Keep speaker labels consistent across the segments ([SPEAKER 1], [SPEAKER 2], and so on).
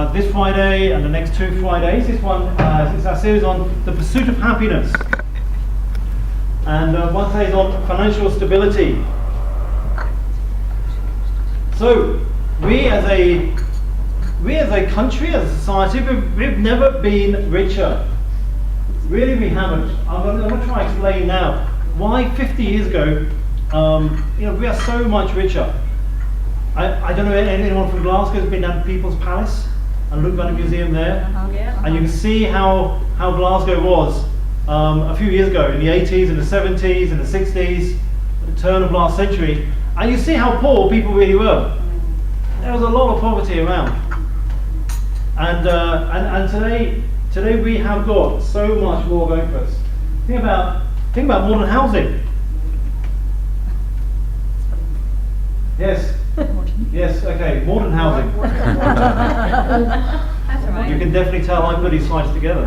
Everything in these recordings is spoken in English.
[SPEAKER 1] this Friday and the next 2 Fridays. This one is our series on the pursuit of happiness. And one day is on financial stability. So, we as a country, as a society, we've never been richer. Really, we haven't. I'm going to try and explain now why 50 years ago, we are so much richer. I don't know if anyone from Glasgow has been down to People's Palace and looked at the museum there. And you can see how Glasgow was a few years ago, in the 80s, in the 70s, in the 60s, at the turn of last century. And you see how poor people really were. There was a lot of poverty around. And today we have got so much more going for us. Think about modern housing. Yes. Yes, okay, modern housing.
[SPEAKER 2] That's all right.
[SPEAKER 1] You can definitely tell I put these slides together.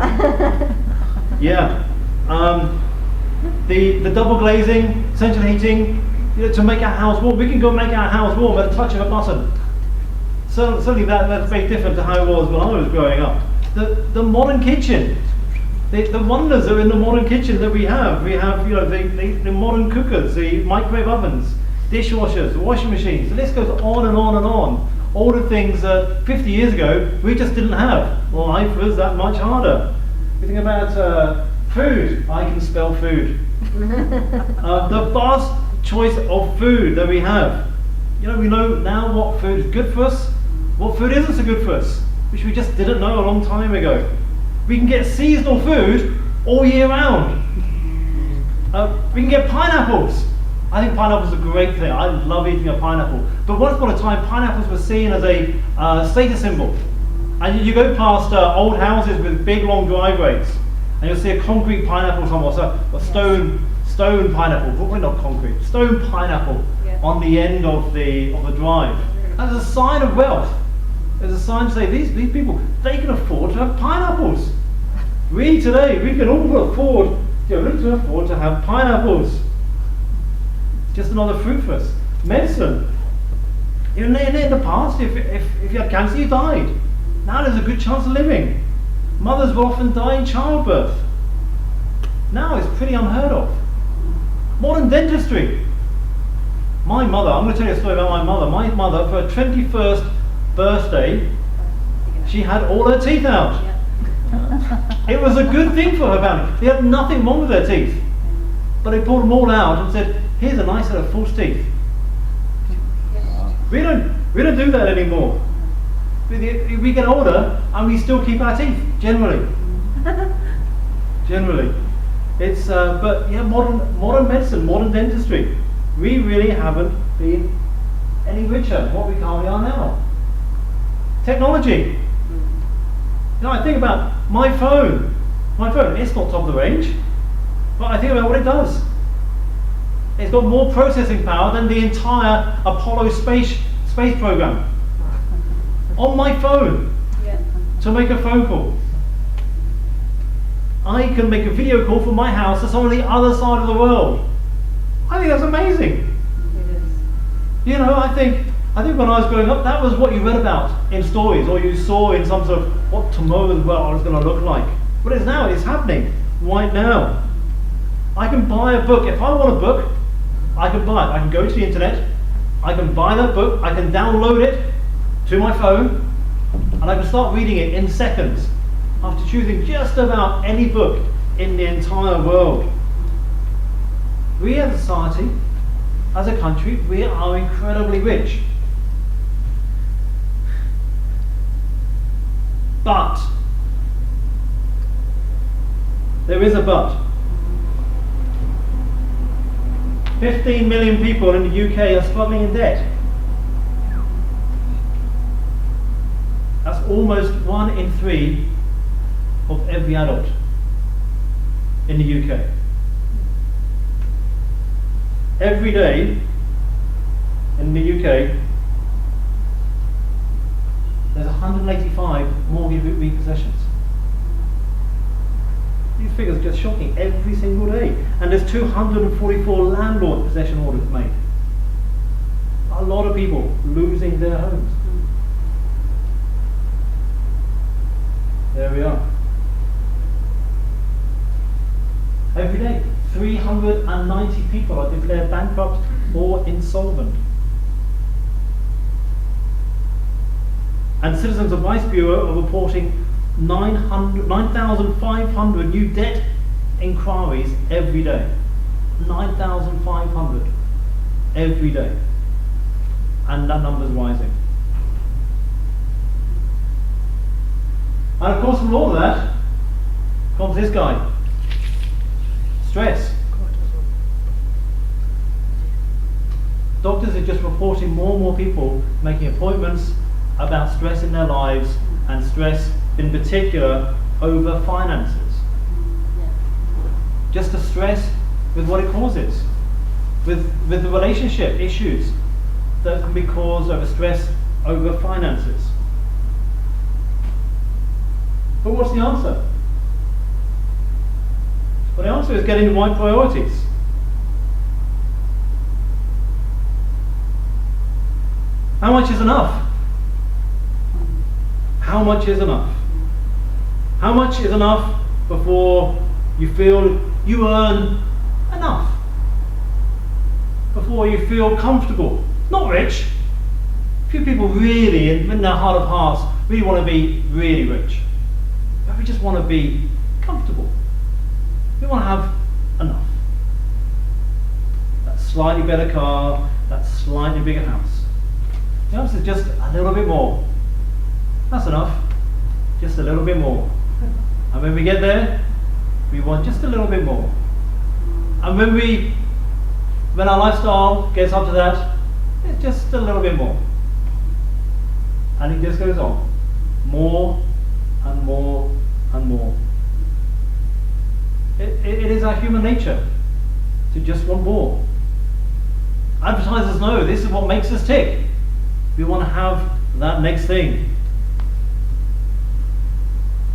[SPEAKER 1] Yeah. The double glazing, central heating, to make our house warm. We can go make our house warm at a touch of a button. So certainly that's very different to how it was when I was growing up. The modern kitchen, the wonders are in the modern kitchen that we have. We have the modern cookers, the microwave ovens, dishwashers, washing machines. The list goes on and on and on. All the things that 50 years ago we just didn't have. Life was that much harder. You think about food. I can spell food. The vast choice of food that we have. We know now what food is good for us, what food isn't so good for us, which we just didn't know a long time ago. We can get seasonal food all year round. We can get pineapples. I think pineapples are a great thing. I love eating a pineapple. But once upon a time, pineapples were seen as a status symbol. And you go past old houses with big long driveways, and you'll see a concrete pineapple somewhere, so a stone pineapple, probably not concrete, stone pineapple on the end of the drive. That's a sign of wealth. There's a sign to say these people, they can afford to have pineapples. We today, we can all afford to have pineapples. Just another fruit for us. Medicine. In the past, if you had cancer, you died. Now there's a good chance of living. Mothers will often die in childbirth. Now it's pretty unheard of. Modern dentistry. My mother, I'm going to tell you a story about my mother. My mother, for her 21st birthday, she had all her teeth out. It was a good thing for her family. They had nothing wrong with their teeth. But they pulled them all out and said, here's a nice set of false teeth. We don't do that anymore. We get older and we still keep our teeth, generally. Generally. It's modern medicine, modern dentistry. We really haven't been any richer than what we currently are now. Technology. I think about my phone. It's not top of the range, but I think about what it does. It's got more processing power than the entire Apollo space program. On my phone, to make a phone call. I can make a video call from my house to someone on the other side of the world. I think that's amazing. It is. I think when I was growing up, that was what you read about in stories, or you saw in some sort of what tomorrow's world is going to look like. But it's now, it's happening right now. I can buy a book. If I want a book, I can buy it. I can go to the internet, I can buy that book, I can download it to my phone, and I can start reading it in seconds after choosing just about any book in the entire world. We as a society, as a country, we are incredibly rich. But, there is a but. 15 million people in the UK are struggling in debt. That's almost 1 in 3 of every adult in the UK. Every day in the UK, there's 185 mortgage repossessions. These figures are just shocking every single day. And there's 244 landlord possession orders made. A lot of people losing their homes. There we are. Every day, 390 people are declared bankrupt or insolvent. And Citizens Advice Bureau are reporting 9,500 new debt inquiries every day. 9,500 every day. And that number's rising. And of course, from all of that comes this guy. Stress. Doctors are just reporting more and more people making appointments about stress in their lives, and stress in particular over finances. Just the stress with what it causes, with the relationship issues that can be caused over stress over finances. But what's the answer? Well, the answer is getting the right priorities. How much is enough? How much is enough? How much is enough before you feel you earn enough? Before you feel comfortable? Not rich. Few people really, in their heart of hearts, really want to be really rich. But we just want to be comfortable. We want to have enough. That slightly better car, that slightly bigger house. The answer is just a little bit more. That's enough. Just a little bit more. And when we get there, we want just a little bit more. And when our lifestyle gets up to that, it's just a little bit more. And it just goes on. More and more and more. It is our human nature to just want more. Advertisers know this is what makes us tick. We want to have that next thing.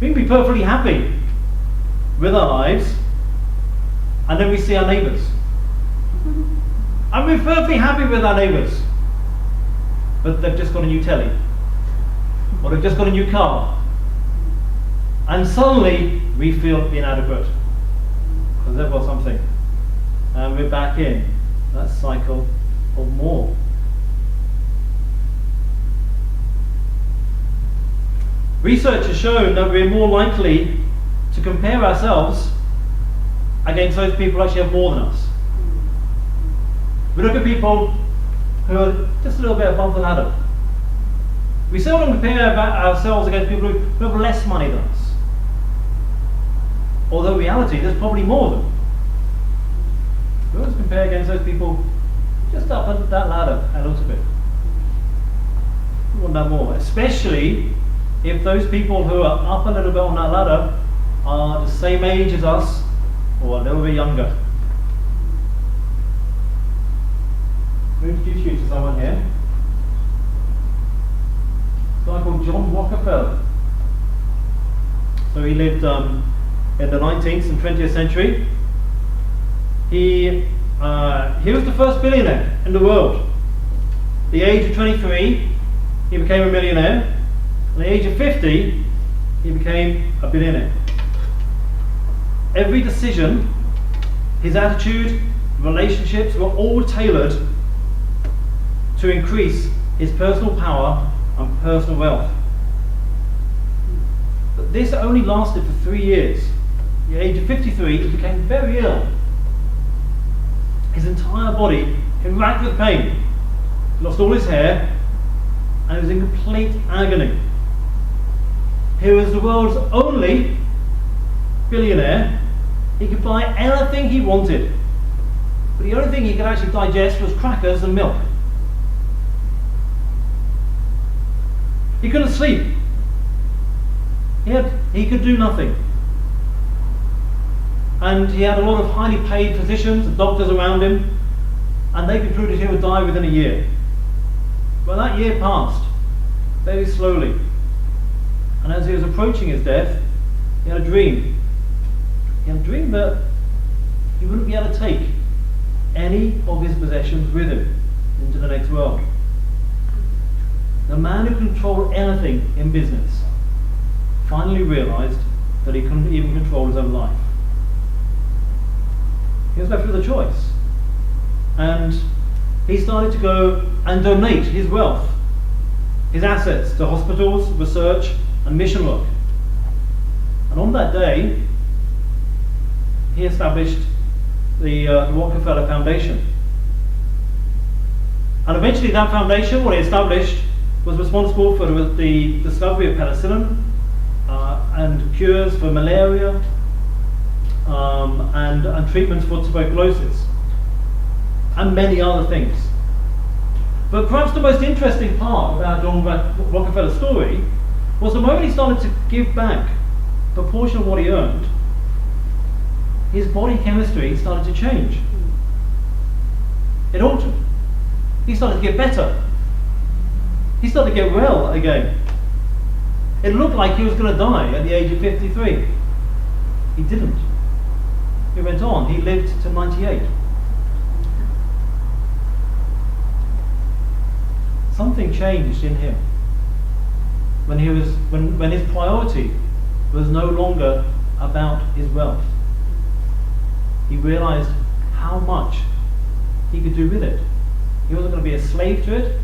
[SPEAKER 1] We can be perfectly happy with our lives, and then we see our neighbours. And we're perfectly happy with our neighbours, but they've just got a new telly, or they've just got a new car, and suddenly we feel inadequate because they've got something, and we're back in that cycle of more. Research has shown that we're more likely to compare ourselves against those people who actually have more than us. We look at people who are just a little bit above the ladder. We seldom compare ourselves against people who have less money than us. Although in reality, there's probably more of them. We always compare against those people just up that ladder a little bit. We want that more, especially if those people who are up a little bit on that ladder are the same age as us or a little bit younger. I'll introduce you to someone here. A guy called John Rockefeller. So he lived in the 19th and 20th century. He was the first billionaire in the world. At the age of 23, he became a millionaire. At the age of 50, he became a billionaire. Every decision, his attitude, relationships were all tailored to increase his personal power and personal wealth. But this only lasted for 3 years. At the age of 53, he became very ill. His entire body was racked with pain. He lost all his hair and he was in complete agony. He was the world's only billionaire. He could buy anything he wanted, but the only thing he could actually digest was crackers and milk. He couldn't sleep. He could do nothing. And he had a lot of highly paid physicians and doctors around him, and they concluded he would die within a year. Well, that year passed very slowly. And as he was approaching his death, he had a dream. He had a dream that he wouldn't be able to take any of his possessions with him into the next world. The man who controlled anything in business finally realised that he couldn't even control his own life. He was left with a choice. And he started to go and donate his wealth, his assets, to hospitals, research and mission work. And on that day, he established the Rockefeller Foundation. And eventually that foundation, what he established, was responsible for the discovery of penicillin and cures for malaria and treatments for tuberculosis and many other things. But perhaps the most interesting part about John Rockefeller's story was the moment he started to give back a proportion of what he earned, his body chemistry started to change. It altered. He started to get better. He started to get well again. It looked like he was going to die at the age of 53. He didn't. He went on. He lived to 98. Something changed in him when his priority was no longer about his wealth. He realized how much he could do with it. He wasn't going to be a slave to it,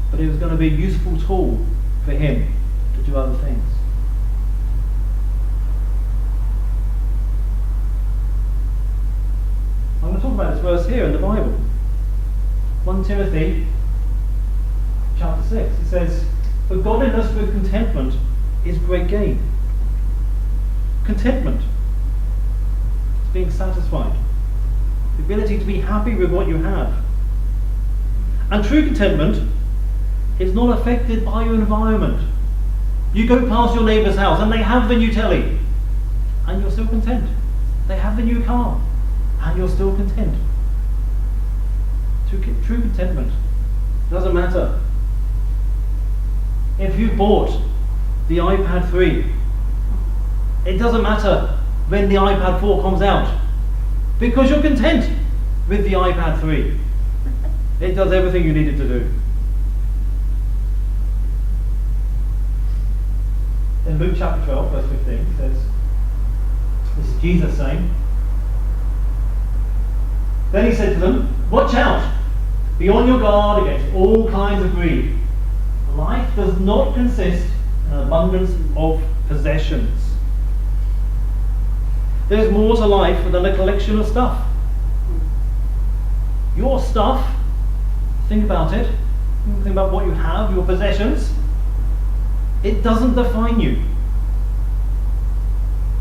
[SPEAKER 1] but it was going to be a useful tool for him to do other things. I'm going to talk about this verse here in the Bible. 1 Timothy chapter 6. It says, "For godliness with contentment is great gain." Contentment. It's being satisfied. The ability to be happy with what you have. And true contentment is not affected by your environment. You go past your neighbour's house and they have the new telly, and you're still content. They have the new car, and you're still content. True contentment doesn't matter if you bought the iPad 3. It doesn't matter when the iPad 4 comes out, because you're content with the iPad 3. It does everything you need it to do. In Luke chapter 12, verse 15, it says, this is Jesus saying, "Then he said to them, 'Watch out, be on your guard against all kinds of greed. Life does not consist in an abundance of possessions.'" There's more to life than a collection of stuff. Your stuff, think about it, think about what you have, your possessions, it doesn't define you.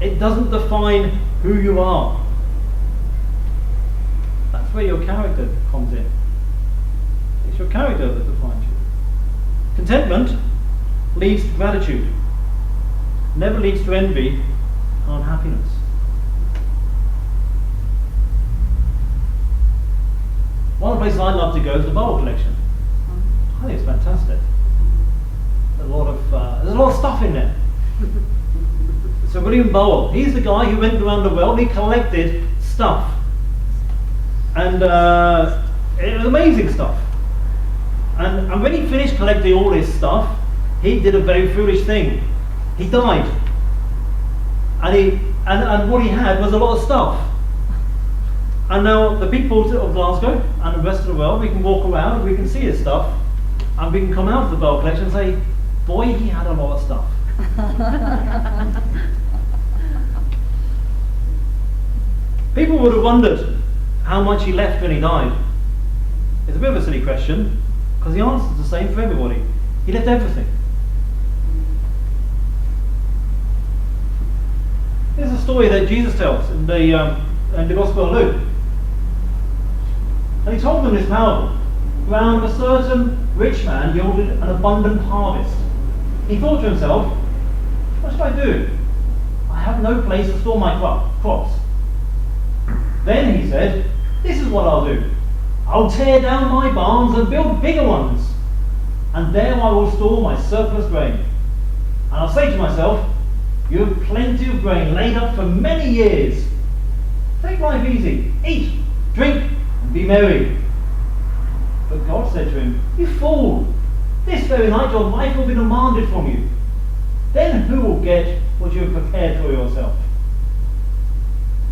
[SPEAKER 1] It doesn't define who you are. That's where your character comes in. It's your character that defines you. Contentment leads to gratitude, never leads to envy and unhappiness. One of the places I love to go is the Bowl collection. I think it's fantastic. There's a lot of stuff in there. So William Bowl, he's the guy who went around the world and he collected stuff. And it was amazing stuff. And when he finished collecting all this stuff, he did a very foolish thing. He died. And what he had was a lot of stuff. And now the people of Glasgow and the rest of the world, we can walk around and we can see his stuff, and we can come out of the Bowl collection and say, boy, he had a lot of stuff. People would have wondered how much he left when he died. It's a bit of a silly question, because the answer is the same for everybody. He left everything. There's a story that Jesus tells in the Gospel of Luke. And he told them this parable. Around a certain rich man yielded an abundant harvest. He thought to himself, what should I do? I have no place to store my crops. Then he said, this is what I'll do. I'll tear down my barns and build bigger ones, and there I will store my surplus grain. And I'll say to myself, you have plenty of grain laid up for many years. Take life easy, eat, drink, and be merry. But God said to him, you fool, this very night your life will be demanded from you. then who will get what you have prepared for yourself?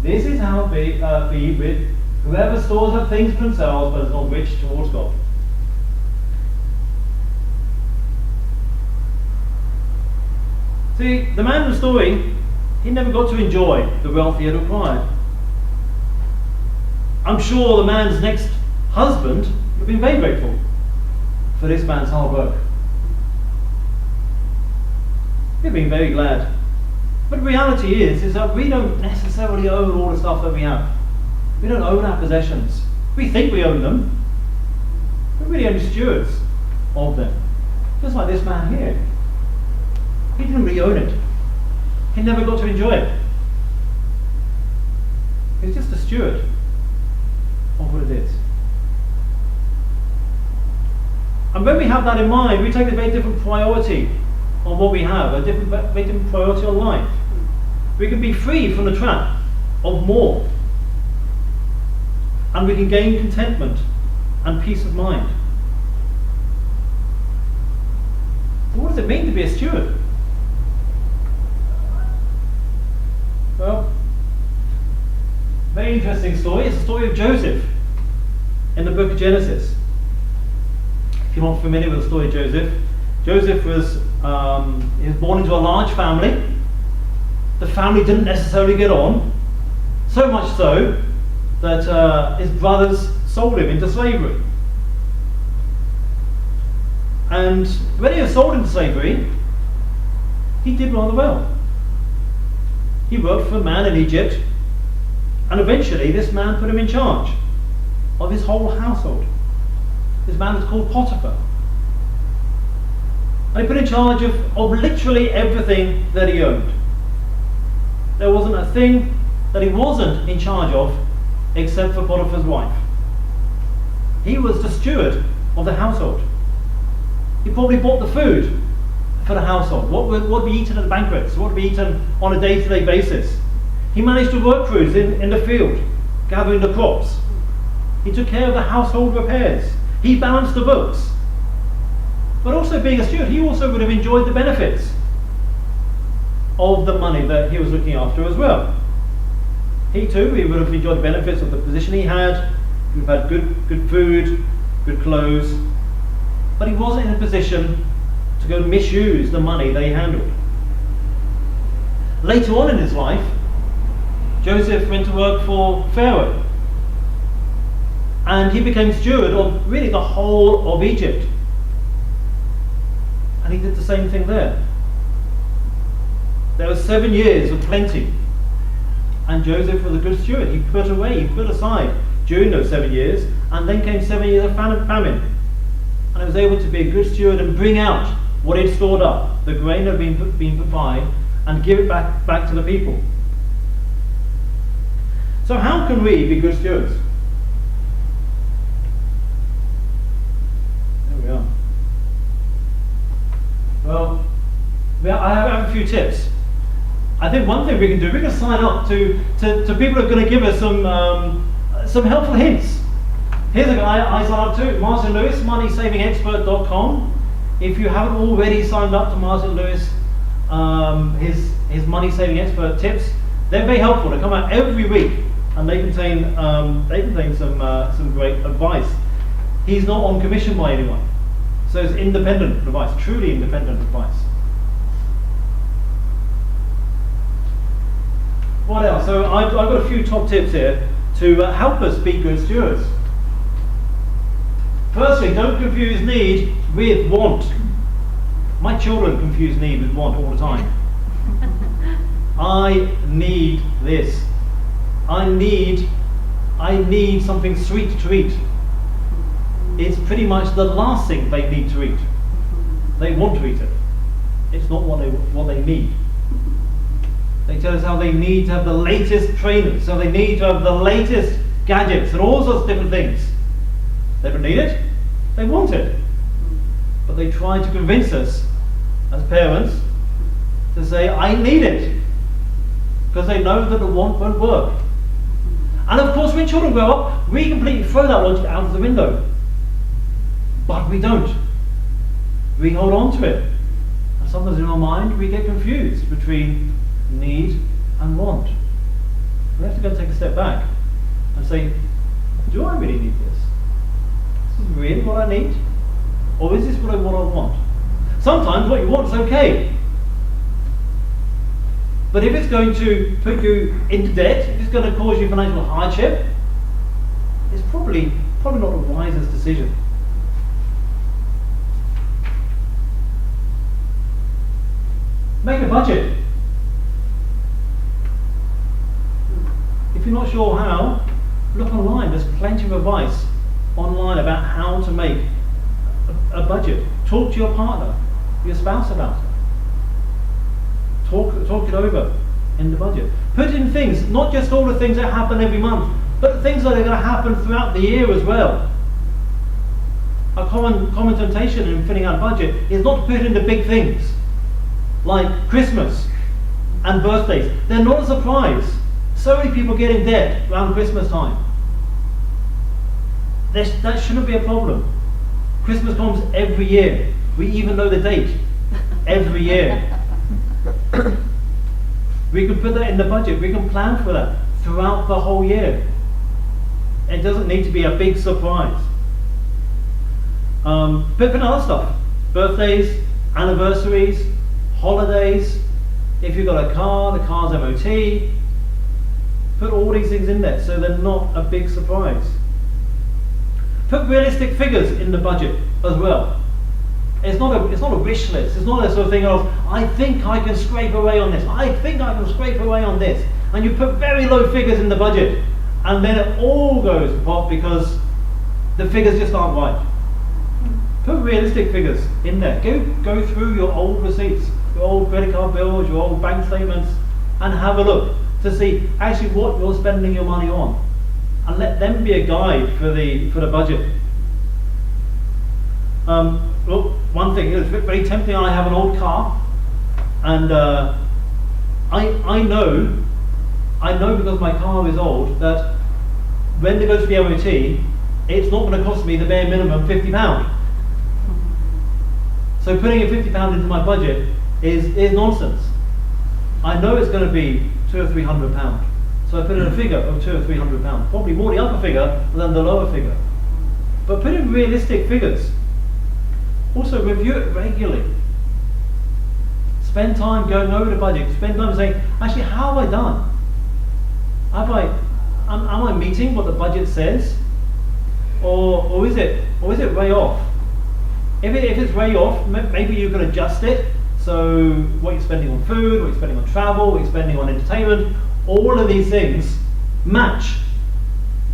[SPEAKER 1] This is how it be with whoever stores up things for themselves but is not rich towards God. See, the man in the story, he never got to enjoy the wealth he had acquired. I'm sure the man's next husband would have been very grateful for this man's hard work. He'd have been very glad. But the reality is that we don't necessarily own all the stuff that we have. We don't own our possessions. We think we own them. We're really only stewards of them. Just like this man here. He didn't really own it. He never got to enjoy it. He's just a steward of what it is. And when we have that in mind, we take a very different priority on what we have, a very different priority on life. We can be free from the trap of more. And we can gain contentment and peace of mind. So what does it mean to be a steward? Well, very interesting story. It's the story of Joseph in the book of Genesis. If you're not familiar with the story of Joseph, Joseph was he was born into a large family. The family didn't necessarily get on, so much so that his brothers sold him into slavery. And when he was sold into slavery, he did rather well. He worked for a man in Egypt, and eventually this man put him in charge of his whole household. This man was called Potiphar. And he put in charge of literally everything that he owned. There wasn't a thing that he wasn't in charge of except for Potiphar's wife. He was the steward of the household. He probably bought the food for the household. What would be eaten at the banquets? What would be eaten on a day-to-day basis? He managed the work crews in the field, gathering the crops. He took care of the household repairs. He balanced the books. But also being a steward, he also would have enjoyed the benefits of the money that he was looking after as well. He too, he would have enjoyed the benefits of the position he had. He would have had good food, good clothes. But he wasn't in a position to go misuse the money they handled. Later on in his life, Joseph went to work for Pharaoh. And he became steward of really the whole of Egypt. And he did the same thing there. There were 7 years of plenty. And Joseph was a good steward. He put aside during those 7 years. And then came 7 years of famine. And he was able to be a good steward and bring out what he'd stored up, the grain that had been put by, and give it back to the people. So how can we be good stewards? There we are. Well, I have a few tips. I think one thing we can do, we can sign up to people who are going to give us some helpful hints. Here's a guy I signed up to, Martin Lewis, moneysavingexpert.com. If you haven't already signed up to Martin Lewis, his money saving expert tips, they're very helpful. They come out every week, and they contain some great advice. He's not on commission by anyone, so it's independent advice, truly independent advice. What else? So I've got a few top tips here to help us be good stewards. Firstly, don't confuse need with want. My children confuse need with want all the time. I need this. I need something sweet to eat. It's pretty much the last thing they need to eat. They want to eat it. It's not what they need. They tell us how they need to have the latest trainers, so they need to have the latest gadgets and all sorts of different things. They don't need it, they want it. But they try to convince us as parents to say, I need it, because they know that the want won't work. And of course, when children grow up, we completely throw that logic out of the window. But we don't. We hold on to it. sometimes in our mind we get confused between need and want. We have to go take a step back and say, do I really need this? Is this really what I need? Or is this what I want? Sometimes what you want is okay. But if it's going to put you into debt, if it's going to cause you financial hardship, it's probably not the wisest decision. Make a budget. If you're not sure how, look online. There's plenty of advice online about how to make a budget. Talk to your partner, your spouse about it. Talk it over in the budget. Put in things, not just all the things that happen every month, but things that are going to happen throughout the year as well. A common temptation in filling out a budget is not to put in the big things, like Christmas and birthdays. They're not a surprise. So many people get in debt around Christmas time. That shouldn't be a problem. Christmas comes every year. We even know the date every year. We can put that in the budget. We can plan for that throughout the whole year. It doesn't need to be a big surprise. But for other stuff, birthdays, anniversaries, holidays. If you've got a car, the car's MOT. Put all these things in there so they're not a big surprise. Put realistic figures in the budget as well. It's not a wish list. It's not a sort of thing of, I think I can scrape away on this. I think I can scrape away on this. And you put very low figures in the budget. And then it all goes to pot because the figures just aren't right. Put realistic figures in there. Go through your old receipts, your old credit card bills, your old bank statements, and have a look to see actually what you're spending your money on. And let them be a guide for the budget. Well, one thing, it's very tempting. I have an old car, and I know because my car is old that when it goes to the MOT, it's not going to cost me the bare minimum £50. So putting a £50 into my budget is nonsense. I know it's going to be £200 or £300. So I put in a figure of £200 or £300, probably more the upper figure than the lower figure. But put in realistic figures. Also review it regularly. Spend time going over the budget. Spend time saying, actually, how have I done? Am I meeting what the budget says, or is it way off? If it's way off, maybe you can adjust it. So what you're spending on food, what you're spending on travel, what you're spending on entertainment, all of these things match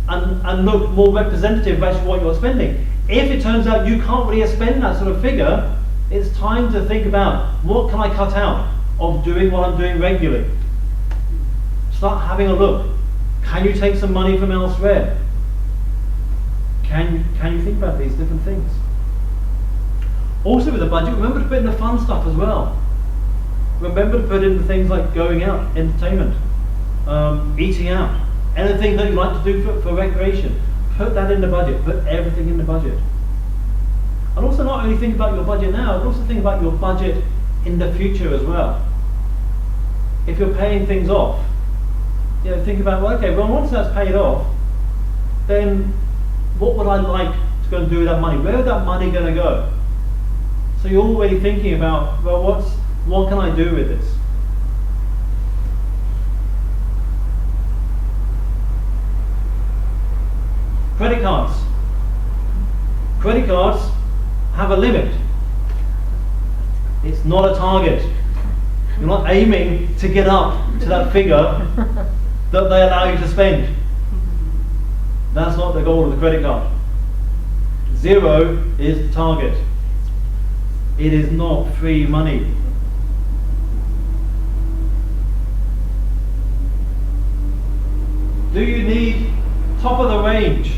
[SPEAKER 1] and look more representative of actually what you're spending. If it turns out you can't really spend that sort of figure, it's time to think about what can I cut out of doing what I'm doing regularly. Start having a look. Can you take some money from elsewhere? Can you think about these different things? Also with the budget, remember to put in the fun stuff as well. Remember to put in the things like going out, entertainment, eating out, anything that you like to do for recreation. Put that in the budget. Put everything in the budget. And also not only think about your budget now, but also think about your budget in the future as well. If you're paying things off, think about, once that's paid off, then what would I like to go and do with that money? Where is that money going to go? So you're already thinking about, what can I do with this? Credit cards. Credit cards have a limit. It's not a target. You're not aiming to get up to that figure that they allow you to spend. That's not the goal of the credit card. 0 is the target. It is not free money. Do you need top of the range?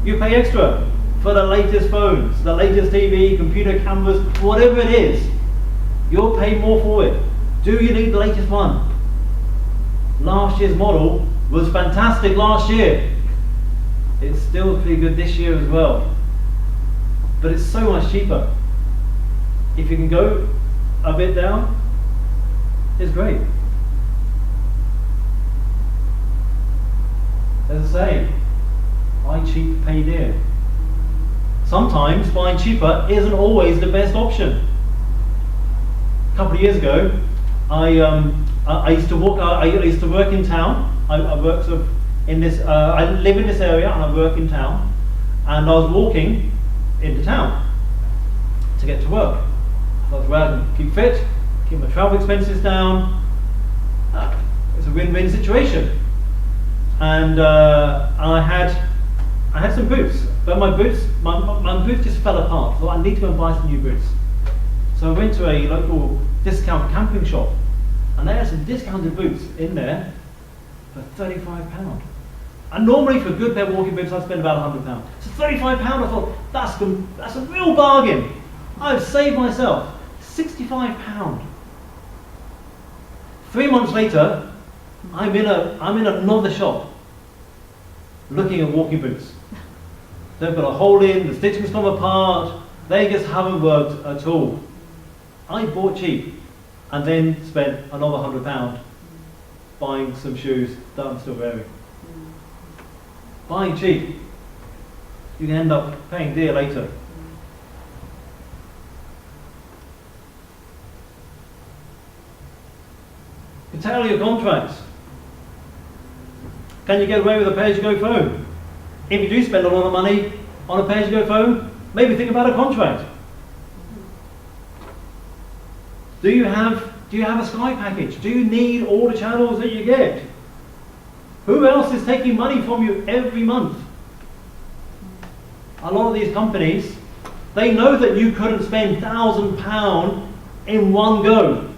[SPEAKER 1] You pay extra for the latest phones, the latest TV, computer cameras, whatever it is. You'll pay more for it. Do you need the latest one? Last year's model was fantastic last year. It's still pretty good this year as well. But it's so much cheaper. if you can go a bit down, it's great. As I say, buy cheap, pay dear. Sometimes buying cheaper isn't always the best option. A couple of years ago, I used to work in town. I work sort of in this. I live in this area and I work in town. And I was walking into town to get to work. I was around to keep fit, keep my travel expenses down. It's a win-win situation. And I had some boots, but my boots just fell apart. So I need to go and buy some new boots. So I went to a local discount camping shop, and they had some discounted boots in there for £35. And normally for a good pair of walking boots, I'd spend about £100. So £35, I thought, that's a real bargain. I've saved myself £65. 3 months later, I'm in another shop looking at walking boots. They've got a hole in, the stitching's come apart, they just haven't worked at all. I bought cheap and then spent another £100 buying some shoes that I'm still wearing. Buying cheap, you can end up paying dear later. Curtail your contracts. Can you get away with a pay-as-you-go phone? If you do spend a lot of money on a pay-as-you-go phone, maybe think about a contract. Do you have a Sky package? Do you need all the channels that you get? Who else is taking money from you every month? A lot of these companies, they know that you couldn't spend £1,000 in one go.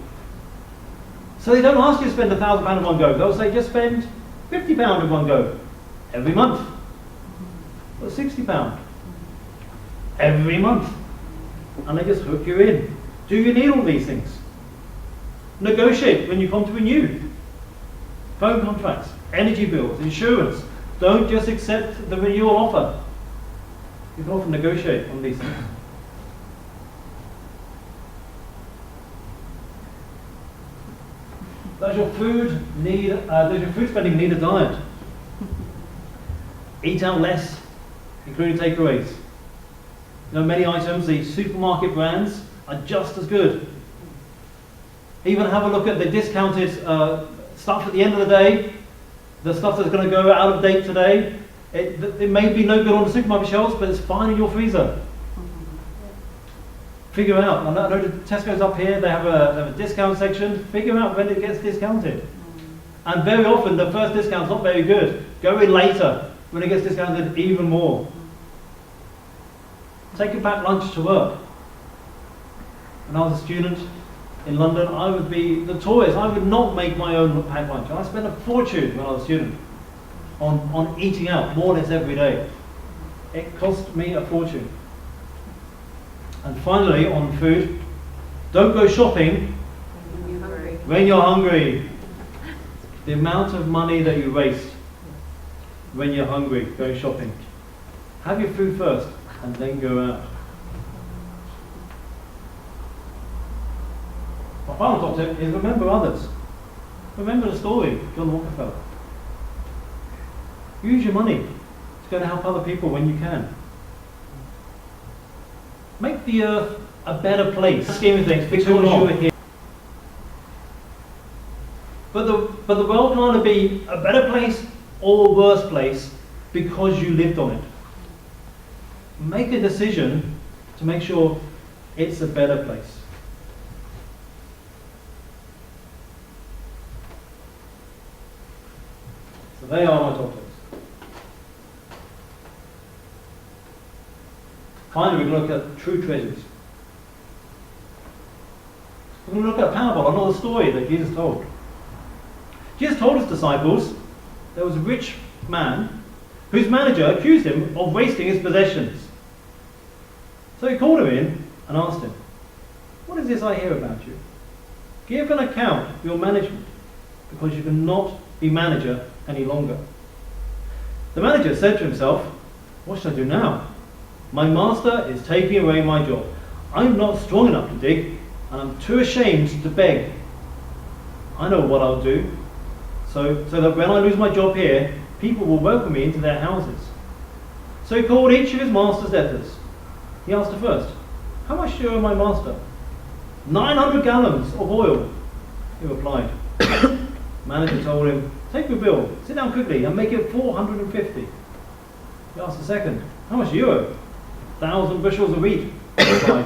[SPEAKER 1] So they don't ask you to spend £1,000 in one go. They'll say just spend £50 in one go every month. Or £60 every month. And they just hook you in. Do you need all these things? Negotiate when you come to renew. Phone contracts, energy bills, insurance. Don't just accept the renewal offer. You can often negotiate on these things. Does your food spending need a diet? Eat out less, including takeaways. You know, many items, the supermarket brands, are just as good. Even have a look at the discounted stuff at the end of the day, the stuff that's going to go out of date today. It may be no good on the supermarket shelves, but it's fine in your freezer. Figure out. I know Tesco's up here, they have a discount section. Figure out when it gets discounted. And very often the first discount's not very good. Go in later when it gets discounted even more. Take a packed lunch to work. When I was a student in London, I would be notorious. I would not make my own packed lunch. I spent a fortune when I was a student on eating out more or less every day. It cost me a fortune. And finally, on food, don't go shopping when you're hungry. The amount of money that you waste when you're hungry going shopping. Have your food first and then go out. My final top tip is remember others. Remember the story, John Rockefeller. Use your money to go to help other people when you can. Make the earth a better place. Scheme of things, because you're here. But the world can either be a better place or a worse place because you lived on it. Make a decision to make sure it's a better place. So they are my top tips. Finally, we're going to look at true treasures. We're going to look at a parable, another story that Jesus told. Jesus told his disciples there was a rich man whose manager accused him of wasting his possessions. So he called him in and asked him, "What is this I hear about you? Give an account of your management, because you cannot be manager any longer." The manager said to himself, "What should I do now? My master is taking away my job. I'm not strong enough to dig, and I'm too ashamed to beg. I know what I'll do, so that when I lose my job here, people will welcome me into their houses. So he called each of his master's debtors. He asked her first, how much do you owe my master? 900 gallons of oil, he replied. Manager told him, take your bill, sit down quickly and make it 450. He asked the second, how much do you owe? 1,000 bushels of wheat, he replied.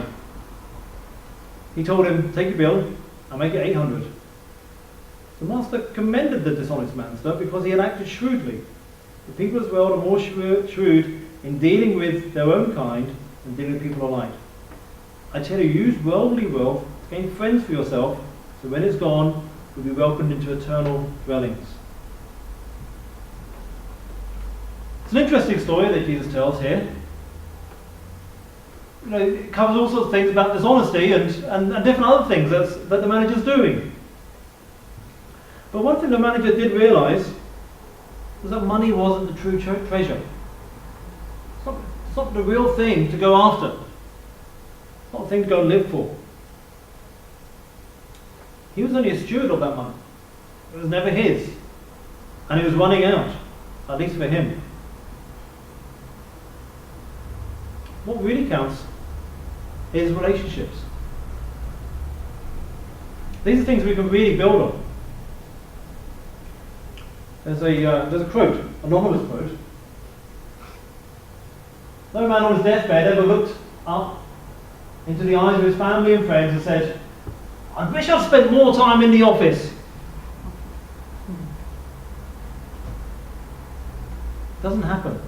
[SPEAKER 1] He told him, take your bill and make it 800. The master commended the dishonest manster because he had acted shrewdly. The people as well are more shrewd in dealing with their own kind than dealing with people alike. I tell you, use worldly wealth to gain friends for yourself, so when it's gone, you'll be welcomed into eternal dwellings. It's an interesting story that Jesus tells here. You know, it covers all sorts of things about dishonesty and different other things that the manager's doing. But one thing the manager did realise was that money wasn't the true treasure. It's not the real thing to go after. It's not the thing to go live for. He was only a steward of that money. It was never his. And it was running out, at least for him. What really counts is relationships. These are things we can really build on. There's a quote, anonymous quote. No man on his deathbed ever looked up into the eyes of his family and friends and said, I wish I'd spent more time in the office. Doesn't happen.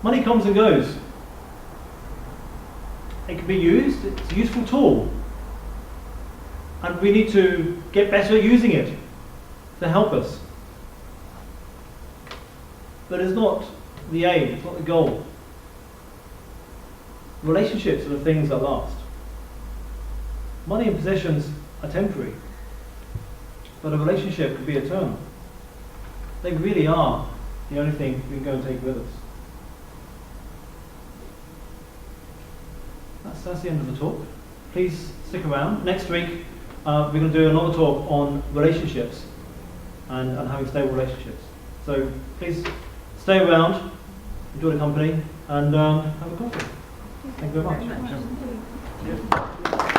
[SPEAKER 1] Money comes and goes. It can be used, it's a useful tool. And we need to get better at using it to help us. But it's not the aim, it's not the goal. Relationships are the things that last. Money and possessions are temporary, but a relationship can be eternal. They really are the only thing we can go and take with us. That's the end of the talk. Please stick around. Next week, we're going to do another talk on relationships and having stable relationships. So please stay around, enjoy the company, and have a coffee. Thank you very much.